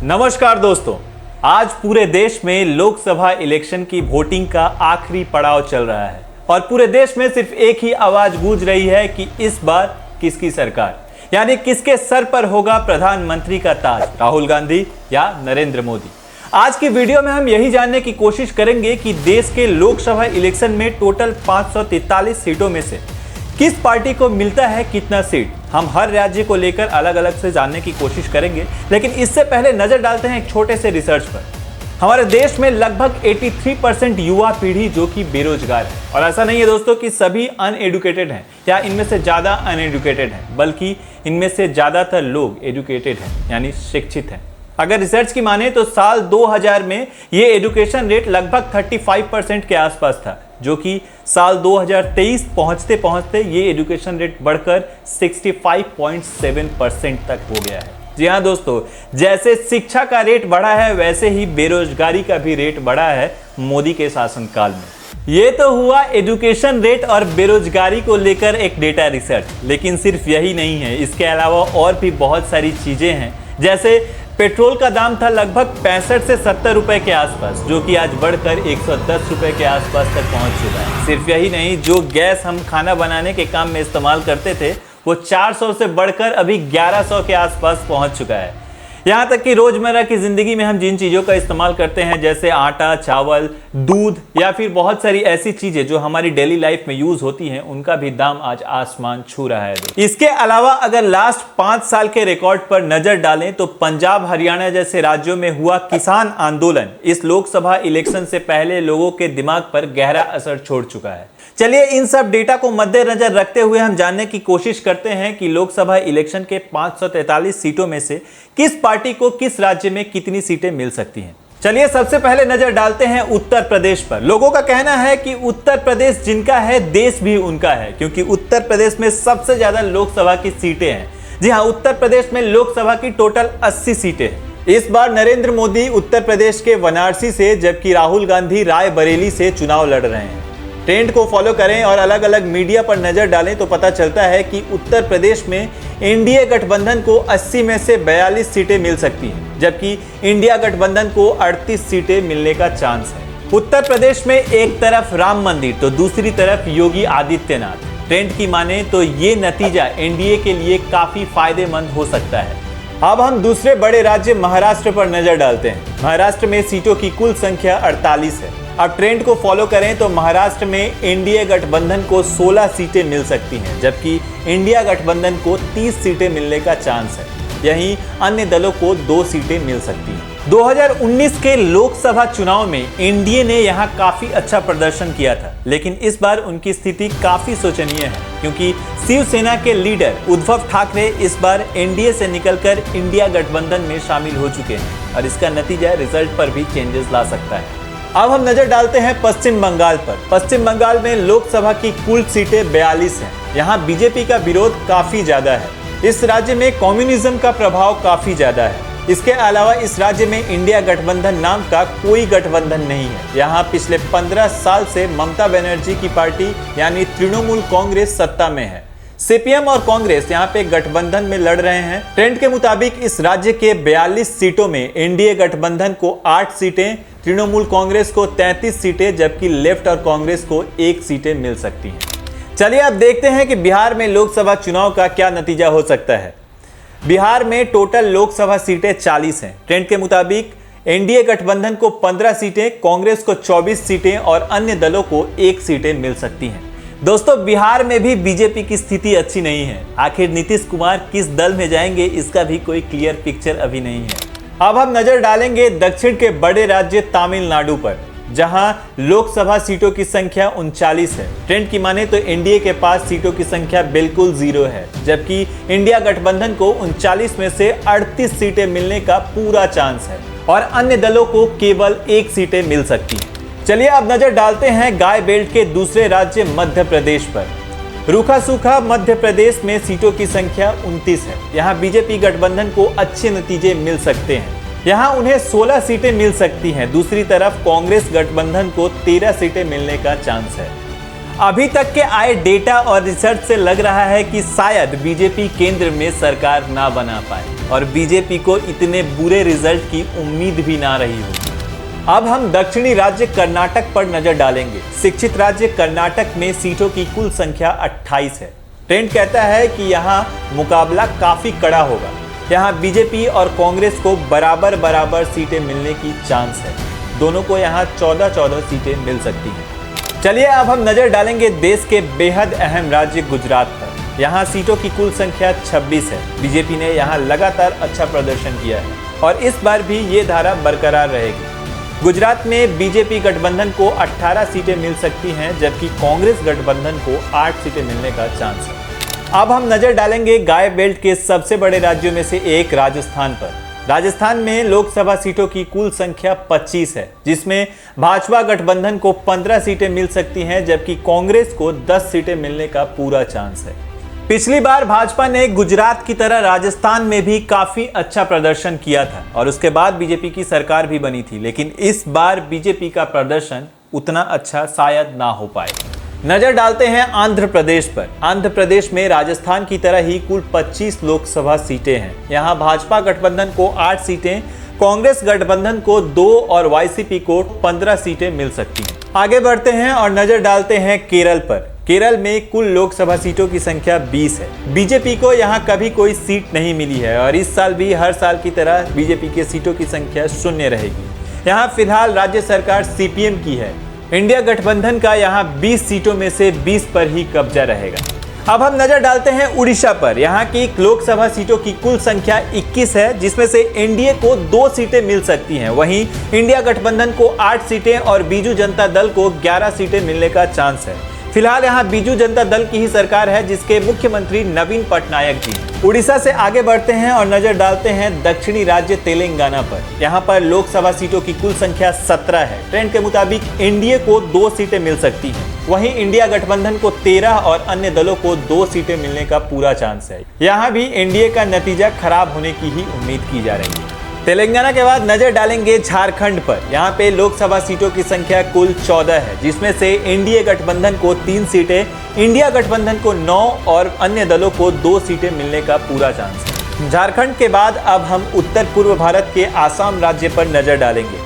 नमस्कार दोस्तों, आज पूरे देश में लोकसभा इलेक्शन की वोटिंग का आखिरी पड़ाव चल रहा है और पूरे देश में सिर्फ एक ही आवाज गूंज रही है कि इस बार किसकी सरकार, यानी किसके सर पर होगा प्रधानमंत्री का ताज, राहुल गांधी या नरेंद्र मोदी। आज की वीडियो में हम यही जानने की कोशिश करेंगे कि देश के लोकसभा इलेक्शन में टोटल 543 सीटों में से किस पार्टी को मिलता है कितना सीट। हम हर राज्य को लेकर अलग अलग से जानने की कोशिश करेंगे, लेकिन इससे पहले नजर डालते हैं एक छोटे से रिसर्च पर। हमारे देश में लगभग 83% युवा पीढ़ी जो कि बेरोजगार है, और ऐसा नहीं है दोस्तों कि सभी अनएडुकेटेड हैं या इनमें से ज्यादा अनएडुकेटेड हैं, बल्कि इनमें से ज्यादातर लोग एजुकेटेड हैं यानी शिक्षित हैं। अगर रिसर्च की माने तो साल 2000 में ये एजुकेशन रेट लगभग 35% के आसपास था, जो कि साल 2023 पहुंचते पहुंचते ये एजुकेशन रेट बढ़कर 65.7% तक हो गया है। जी हाँ दोस्तों, जैसे शिक्षा का रेट बढ़ा है वैसे ही बेरोजगारी का भी रेट बढ़ा है मोदी के शासनकाल में। ये तो हुआ एजुकेशन रेट और बेरोजगारी को लेकर एक डेटा रिसर्च, लेकिन सिर्फ यही नहीं है, इसके अलावा और भी बहुत सारी चीजें हैं। जैसे पेट्रोल का दाम था लगभग 65 से 70 रुपए के आसपास, जो कि आज बढ़कर 110 रुपए के आसपास तक पहुंच चुका है। सिर्फ यही नहीं, जो गैस हम खाना बनाने के काम में इस्तेमाल करते थे वो 400 से बढ़कर अभी 1100 के आसपास पहुंच चुका है। यहाँ तक कि रोजमर्रा की जिंदगी में हम जिन चीजों का इस्तेमाल करते हैं जैसे आटा, चावल, दूध या फिर बहुत सारी ऐसी चीजें जो हमारी डेली लाइफ में यूज होती हैं, उनका भी दाम आज आसमान छू रहा है। इसके अलावा अगर लास्ट 5 साल के रिकॉर्ड पर नजर डालें तो पंजाब, हरियाणा जैसे राज्यों में हुआ किसान आंदोलन इस लोकसभा इलेक्शन से पहले लोगों के दिमाग पर गहरा असर छोड़ चुका है। चलिए इन सब डेटा को मद्देनजर रखते हुए हम जानने की कोशिश करते हैं कि लोकसभा इलेक्शन के 543 सीटों में से किस पार्टी को किस राज्य में कितनी सीटें मिल सकती हैं। चलिए सबसे पहले नजर डालते हैं उत्तर प्रदेश पर। लोगों का कहना है कि उत्तर प्रदेश जिनका है देश भी उनका है, क्योंकि उत्तर प्रदेश में सबसे ज्यादा लोकसभा की सीटें हैं। जी हाँ, उत्तर प्रदेश में लोकसभा की टोटल 80 सीटें हैं। इस बार नरेंद्र मोदी उत्तर प्रदेश के वाराणसी से, जबकि राहुल गांधी रायबरेली से चुनाव लड़ रहे हैं। ट्रेंड को फॉलो करें और अलग अलग मीडिया पर नजर डालें तो पता चलता है कि उत्तर प्रदेश में एनडीए गठबंधन को 80 में से 42 सीटें मिल सकती हैं, जबकि इंडिया गठबंधन को 38 सीटें मिलने का चांस है। उत्तर प्रदेश में एक तरफ राम मंदिर तो दूसरी तरफ योगी आदित्यनाथ। ट्रेंड की माने तो ये नतीजा एनडीए के लिए काफी फायदेमंद हो सकता है। अब हम दूसरे बड़े राज्य महाराष्ट्र पर नजर डालते हैं। महाराष्ट्र में सीटों की कुल संख्या 48 है। अब ट्रेंड को फॉलो करें तो महाराष्ट्र में एनडीए गठबंधन को 16 सीटें मिल सकती हैं, जबकि इंडिया गठबंधन को 30 सीटें मिलने का चांस है। यहीं अन्य दलों को 2 सीटें मिल सकती हैं। 2019 के लोकसभा चुनाव में एनडीए ने यहां काफी अच्छा प्रदर्शन किया था, लेकिन इस बार उनकी स्थिति काफी शोचनीय है, क्योंकि शिवसेना के लीडर उद्धव ठाकरे इस बार एनडीए से निकलकर इंडिया गठबंधन में शामिल हो चुके हैं और इसका नतीजा रिजल्ट पर भी चेंजेस ला सकता है। अब हम नजर डालते हैं पश्चिम बंगाल पर। पश्चिम बंगाल में लोकसभा की कुल सीटें 42 हैं। यहाँ बीजेपी का विरोध काफी ज्यादा है। इस राज्य में कम्युनिज्म का प्रभाव काफी ज्यादा है। इसके अलावा इस राज्य में इंडिया गठबंधन नाम का कोई गठबंधन नहीं है। यहाँ पिछले 15 साल से ममता बनर्जी की पार्टी यानी तृणमूल कांग्रेस सत्ता में है। सीपीएम और कांग्रेस यहाँ पे गठबंधन में लड़ रहे हैं। ट्रेंड के मुताबिक इस राज्य के 42 सीटों में एनडीए गठबंधन को 8 सीटें, तृणमूल कांग्रेस को 33 सीटें, जबकि लेफ्ट और कांग्रेस को 1 सीटें मिल सकती हैं। चलिए अब देखते हैं कि बिहार में लोकसभा चुनाव का क्या नतीजा हो सकता है। बिहार में टोटल लोकसभा सीटें 40 हैं। ट्रेंड के मुताबिक एनडीए गठबंधन को 15 सीटें, कांग्रेस को 24 सीटें और अन्य दलों को 1 सीटें मिल सकती हैं। दोस्तों, बिहार में भी बीजेपी की स्थिति अच्छी नहीं है। आखिर नीतीश कुमार किस दल में जाएंगे इसका भी कोई क्लियर पिक्चर अभी नहीं है। अब हम नजर डालेंगे दक्षिण के बड़े राज्य तमिलनाडु पर, जहां लोकसभा सीटों की संख्या 39 है। ट्रेंड की माने तो एनडीए के पास सीटों की संख्या बिल्कुल 0 है, जबकि इंडिया गठबंधन को 39 में से 38 सीटें मिलने का पूरा चांस है और अन्य दलों को केवल 1 सीटें मिल सकती हैं। चलिए अब नजर डालते हैं गाय बेल्ट के दूसरे राज्य मध्य प्रदेश पर। रूखा सूखा मध्य प्रदेश में सीटों की संख्या 29 है। यहाँ बीजेपी गठबंधन को अच्छे नतीजे मिल सकते हैं। यहाँ उन्हें 16 सीटें मिल सकती हैं। दूसरी तरफ कांग्रेस गठबंधन को 13 सीटें मिलने का चांस है। अभी तक के आए डेटा और रिसर्च से लग रहा है कि शायद बीजेपी केंद्र में सरकार ना बना पाए और बीजेपी को इतने बुरे रिजल्ट की उम्मीद भी ना रही होगी। अब हम दक्षिणी राज्य कर्नाटक पर नजर डालेंगे। शिक्षित राज्य कर्नाटक में सीटों की कुल संख्या 28 है। ट्रेंड कहता है कि यहाँ मुकाबला काफी कड़ा होगा। यहाँ बीजेपी और कांग्रेस को बराबर बराबर सीटें मिलने की चांस है। दोनों को यहाँ 14-14 सीटें मिल सकती हैं। चलिए अब हम नजर डालेंगे देश के बेहद अहम राज्य गुजरात पर। यहाँ सीटों की कुल संख्या 26 है। बीजेपी ने यहाँ लगातार अच्छा प्रदर्शन किया है और इस बार भी ये धारा बरकरार रहेगी। गुजरात में बीजेपी गठबंधन को 18 सीटें मिल सकती हैं, जबकि कांग्रेस गठबंधन को 8 सीटें मिलने का चांस है। अब हम नजर डालेंगे गाय बेल्ट के सबसे बड़े राज्यों में से एक राजस्थान पर। राजस्थान में लोकसभा सीटों की कुल संख्या 25 है, जिसमें भाजपा गठबंधन को 15 सीटें मिल सकती हैं, जबकि कांग्रेस को 10 सीटें मिलने का पूरा चांस है। पिछली बार भाजपा ने गुजरात की तरह राजस्थान में भी काफी अच्छा प्रदर्शन किया था और उसके बाद बीजेपी की सरकार भी बनी थी, लेकिन इस बार बीजेपी का प्रदर्शन उतना अच्छा शायद ना हो पाए। नजर डालते हैं आंध्र प्रदेश पर। आंध्र प्रदेश में राजस्थान की तरह ही कुल 25 लोकसभा सीटें हैं। यहाँ भाजपा गठबंधन को 8 सीटें, कांग्रेस गठबंधन को 2 और वाईसीपी को 15 सीटें मिल सकती हैं। आगे बढ़ते हैं और नजर डालते हैं केरल पर। केरल में कुल लोकसभा सीटों की संख्या 20 है। बीजेपी को यहाँ कभी कोई सीट नहीं मिली है और इस साल भी हर साल की तरह बीजेपी के सीटों की संख्या 0 रहेगी। यहाँ फिलहाल राज्य सरकार सीपीएम की है। इंडिया गठबंधन का यहाँ 20 सीटों में से 20 पर ही कब्जा रहेगा। अब हम नजर डालते हैं उड़ीसा पर। यहाँ की लोकसभा सीटों की कुल संख्या 21 है, जिसमें से एनडीए को 2 सीटें मिल सकती हैं। वहीं इंडिया गठबंधन को 8 सीटें और बीजू जनता दल को 11 सीटें मिलने का चांस है। फिलहाल यहाँ बीजू जनता दल की ही सरकार है, जिसके मुख्यमंत्री नवीन पटनायक जी। उड़ीसा से आगे बढ़ते हैं और नजर डालते हैं दक्षिणी राज्य तेलंगाना पर। यहाँ पर लोकसभा सीटों की कुल संख्या 17 है। ट्रेंड के मुताबिक एनडीए को 2 सीटें मिल सकती हैं। वहीं इंडिया गठबंधन को 13 और अन्य दलों को 2 सीटें मिलने का पूरा चांस है। यहाँ भी एनडीए का नतीजा खराब होने की ही उम्मीद की जा रही है। तेलंगाना के बाद नजर डालेंगे झारखंड पर। यहाँ पे लोकसभा सीटों की संख्या कुल 14 है, जिसमें से एनडीए गठबंधन को 3 सीटें, इंडिया गठबंधन को 9 और अन्य दलों को 2 सीटें मिलने का पूरा चांस है। झारखंड के बाद अब हम उत्तर पूर्व भारत के आसाम राज्य पर नजर डालेंगे।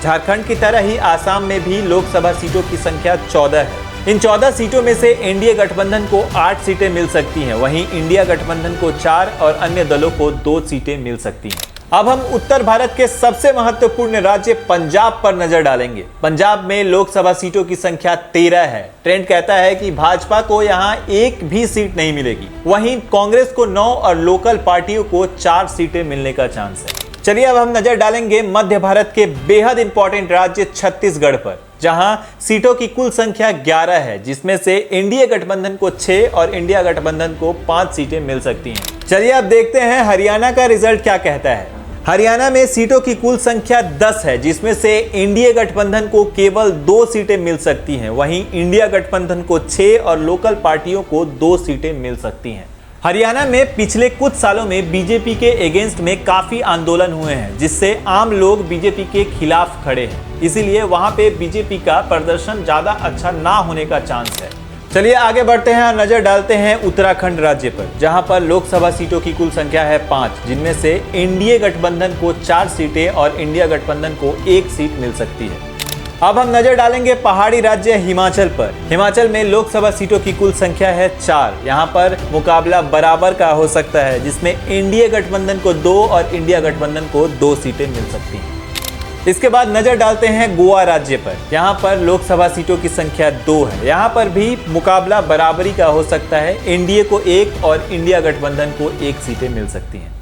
झारखंड की तरह ही आसाम में भी लोकसभा सीटों की संख्या 14 है। इन 14 सीटों में से एनडीए गठबंधन को 8 सीटें मिल सकती हैं। वहीं इंडिया गठबंधन को 4 और अन्य दलों को 2 सीटें मिल सकती हैं। अब हम उत्तर भारत के सबसे महत्वपूर्ण राज्य पंजाब पर नजर डालेंगे। पंजाब में लोकसभा सीटों की संख्या 13 है। ट्रेंड कहता है कि भाजपा को यहां एक भी सीट नहीं मिलेगी। वहीं कांग्रेस को 9 और लोकल पार्टियों को 4 सीटें मिलने का चांस है। चलिए अब हम नजर डालेंगे मध्य भारत के बेहद इंपॉर्टेंट राज्य छत्तीसगढ़ पर, जहां सीटों की कुल संख्या 11 है, जिसमें से एनडीए गठबंधन को 6 और इंडिया गठबंधन को 5 सीटें मिल सकती हैं। चलिए अब देखते हैं हरियाणा का रिजल्ट क्या कहता है। हरियाणा में सीटों की कुल संख्या 10 है, जिसमें से एनडीए गठबंधन को केवल 2 सीटें मिल सकती हैं। वहीं इंडिया गठबंधन को 6 और लोकल पार्टियों को 2 सीटें मिल सकती हैं। हरियाणा में पिछले कुछ सालों में बीजेपी के अगेंस्ट में काफी आंदोलन हुए हैं, जिससे आम लोग बीजेपी के खिलाफ खड़े हैं। इसीलिए वहां पे बीजेपी का प्रदर्शन ज्यादा अच्छा ना होने का चांस है। चलिए आगे बढ़ते हैं और नजर डालते हैं उत्तराखंड राज्य पर, जहां पर लोकसभा सीटों की कुल संख्या है 5, जिनमें से एनडीए गठबंधन को 4 सीटें और इंडिया गठबंधन को 1 सीट मिल सकती है। अब हम नजर डालेंगे पहाड़ी राज्य हिमाचल पर। हिमाचल में लोकसभा सीटों की कुल संख्या है 4। यहाँ पर मुकाबला बराबर का हो सकता है, जिसमें एनडीए गठबंधन को 2 और इंडिया गठबंधन को 2 सीटें मिल सकती हैं। इसके बाद नजर डालते हैं गोवा राज्य पर। यहाँ पर लोकसभा सीटों की संख्या 2 है। यहाँ पर भी मुकाबला बराबरी का हो सकता है। एनडीए को 1 और इंडिया गठबंधन को 1 सीटें मिल सकती हैं।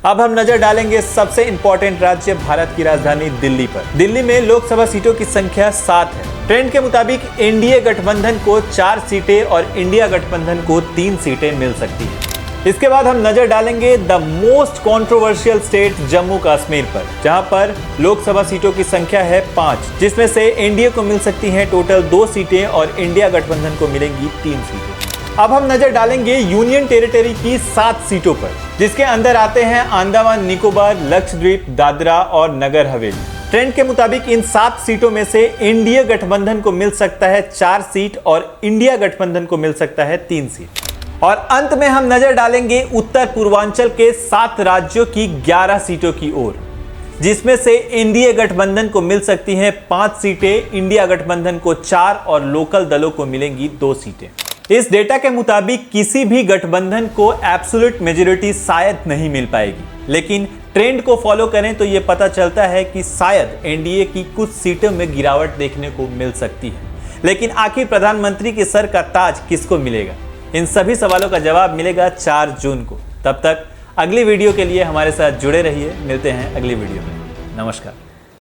अब हम नजर डालेंगे सबसे इंपॉर्टेंट राज्य भारत की राजधानी दिल्ली पर। दिल्ली में लोकसभा सीटों की संख्या 7 है। ट्रेंड के मुताबिक एनडीए गठबंधन को 4 सीटें और इंडिया गठबंधन को 3 सीटें मिल सकती हैं। इसके बाद हम नजर डालेंगे the most controversial state Jammu Kashmir पर, जहां पर लोकसभा सीटों की संख्या है 5, जिसमें से एनडीए को मिल सकती हैं टोटल 2 सीटें और इंडिया गठबंधन को मिलेंगी 3 सीटें। अब हम नजर डालेंगे यूनियन टेरिटरी की 7 सीटों पर, जिसके अंदर आते हैं अंडमान निकोबार, लक्षद्वीप, दादरा और नगर हवेली। ट्रेंड के मुताबिक इन 7 सीटों में से एनडीए गठबंधन को मिल सकता है 4 सीट और इंडिया गठबंधन को मिल सकता है 3 सीट। और अंत में हम नजर डालेंगे उत्तर पूर्वांचल के 7 राज्यों की 11 सीटों की ओर, जिसमें से एनडीए गठबंधन को मिल सकती हैं 5 सीटें, इंडिया गठबंधन को 4 और लोकल दलों को मिलेंगी 2 सीटें। इस डेटा के मुताबिक किसी भी गठबंधन को एब्सोल्यूट मेजॉरिटी शायद नहीं मिल पाएगी, लेकिन ट्रेंड को फॉलो करें तो यह पता चलता है कि शायद एनडीए की कुछ सीटों में गिरावट देखने को मिल सकती है। लेकिन आखिर प्रधानमंत्री के सर का ताज किसको मिलेगा? इन सभी सवालों का जवाब मिलेगा 4 जून को। तब तक अगली वीडियो के लिए हमारे साथ जुड़े रहिए। मिलते हैं अगली वीडियो में। नमस्कार।